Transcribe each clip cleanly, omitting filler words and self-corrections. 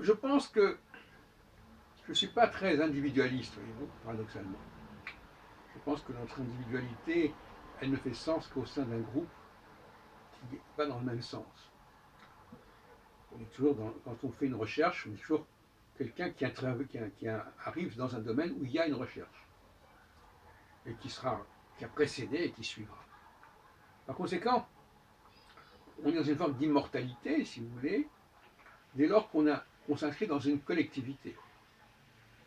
Je pense que je ne suis pas très individualiste, voyez-vous, paradoxalement. Je pense que notre individualité, elle ne fait sens qu'au sein d'un groupe qui va dans le même sens. On est toujours quand on fait une recherche, on est toujours quelqu'un qui arrive dans un domaine où il y a une recherche et qui a précédé et qui suivra. Par conséquent, on est dans une forme d'immortalité, si vous voulez, dès lors qu'on s'inscrit dans une collectivité.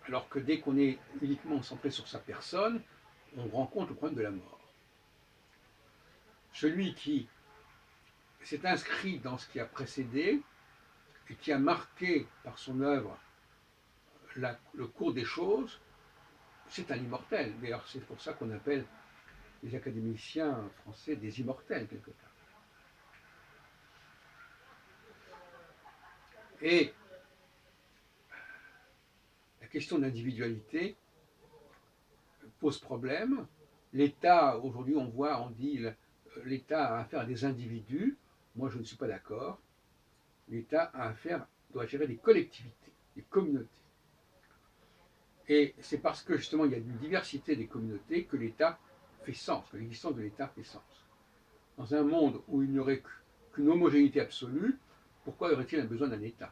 Alors que dès qu'on est uniquement centré sur sa personne, on rencontre le problème de la mort. Celui qui s'est inscrit dans ce qui a précédé et qui a marqué par son œuvre le cours des choses, c'est un immortel. D'ailleurs, c'est pour ça qu'on appelle les académiciens français des immortels, quelque part. Et la question de l'individualité pose problème. L'État, aujourd'hui, on dit l'État a affaire à des individus. Moi, je ne suis pas d'accord. L'État doit gérer des collectivités, des communautés. Et c'est parce que justement il y a une diversité des communautés que l'État fait sens, que l'existence de l'État fait sens. Dans un monde où il n'y aurait qu'une homogénéité absolue, pourquoi y aurait-il besoin d'un État?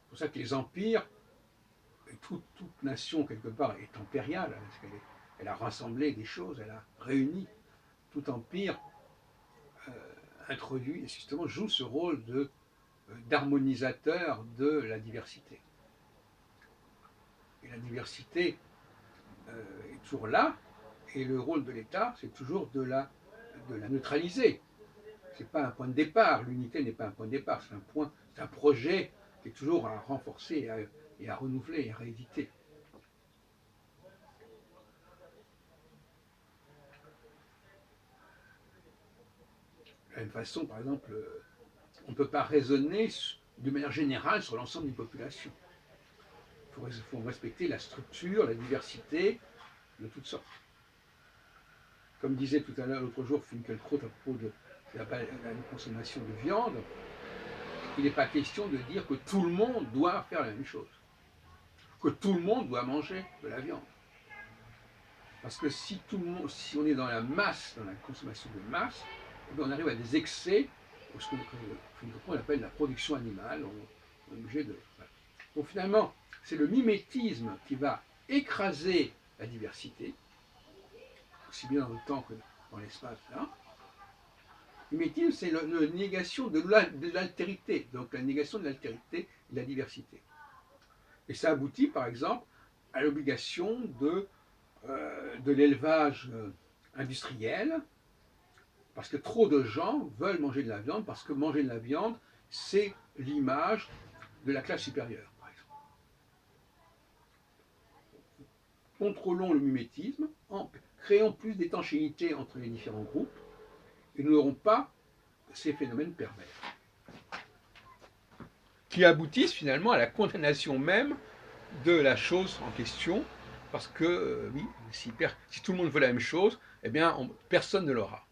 C'est pour ça que les empires, toute nation quelque part est impériale, parce qu'elle a rassemblé des choses, elle a réuni. Tout empire introduit et justement joue ce rôle d'harmonisateur de la diversité. Et la diversité est toujours là, et le rôle de l'État, c'est toujours de la neutraliser. Ce n'est pas un point de départ, l'unité n'est pas un point de départ, c'est un projet qui est toujours à renforcer et à renouveler et à rééditer. De la même façon, par exemple, on ne peut pas raisonner de manière générale sur l'ensemble d'une population. Il faut respecter la structure, la diversité de toutes sortes. Comme disait tout à l'heure, l'autre jour, Finkielkraut à propos de la consommation de viande, il n'est pas question de dire que tout le monde doit faire la même chose, que tout le monde doit manger de la viande. Parce que si on est dans la masse, dans la consommation de masse, on arrive à des excès, ce qu'on appelle la production animale. On est obligé de. Donc finalement, c'est le mimétisme qui va écraser la diversité, aussi bien dans le temps que dans l'espace. Là. Le mimétisme, c'est la négation de l'altérité, donc la négation de l'altérité et de la diversité. Et ça aboutit, par exemple, à l'obligation de l'élevage industriel, parce que trop de gens veulent manger de la viande, parce que manger de la viande, c'est l'image de la classe supérieure, par exemple. Contrôlons le mimétisme, créons plus d'étanchéité entre les différents groupes, et nous n'aurons pas ces phénomènes pervers, qui aboutissent finalement à la condamnation même de la chose en question, parce que oui, si tout le monde veut la même chose, eh bien personne ne l'aura.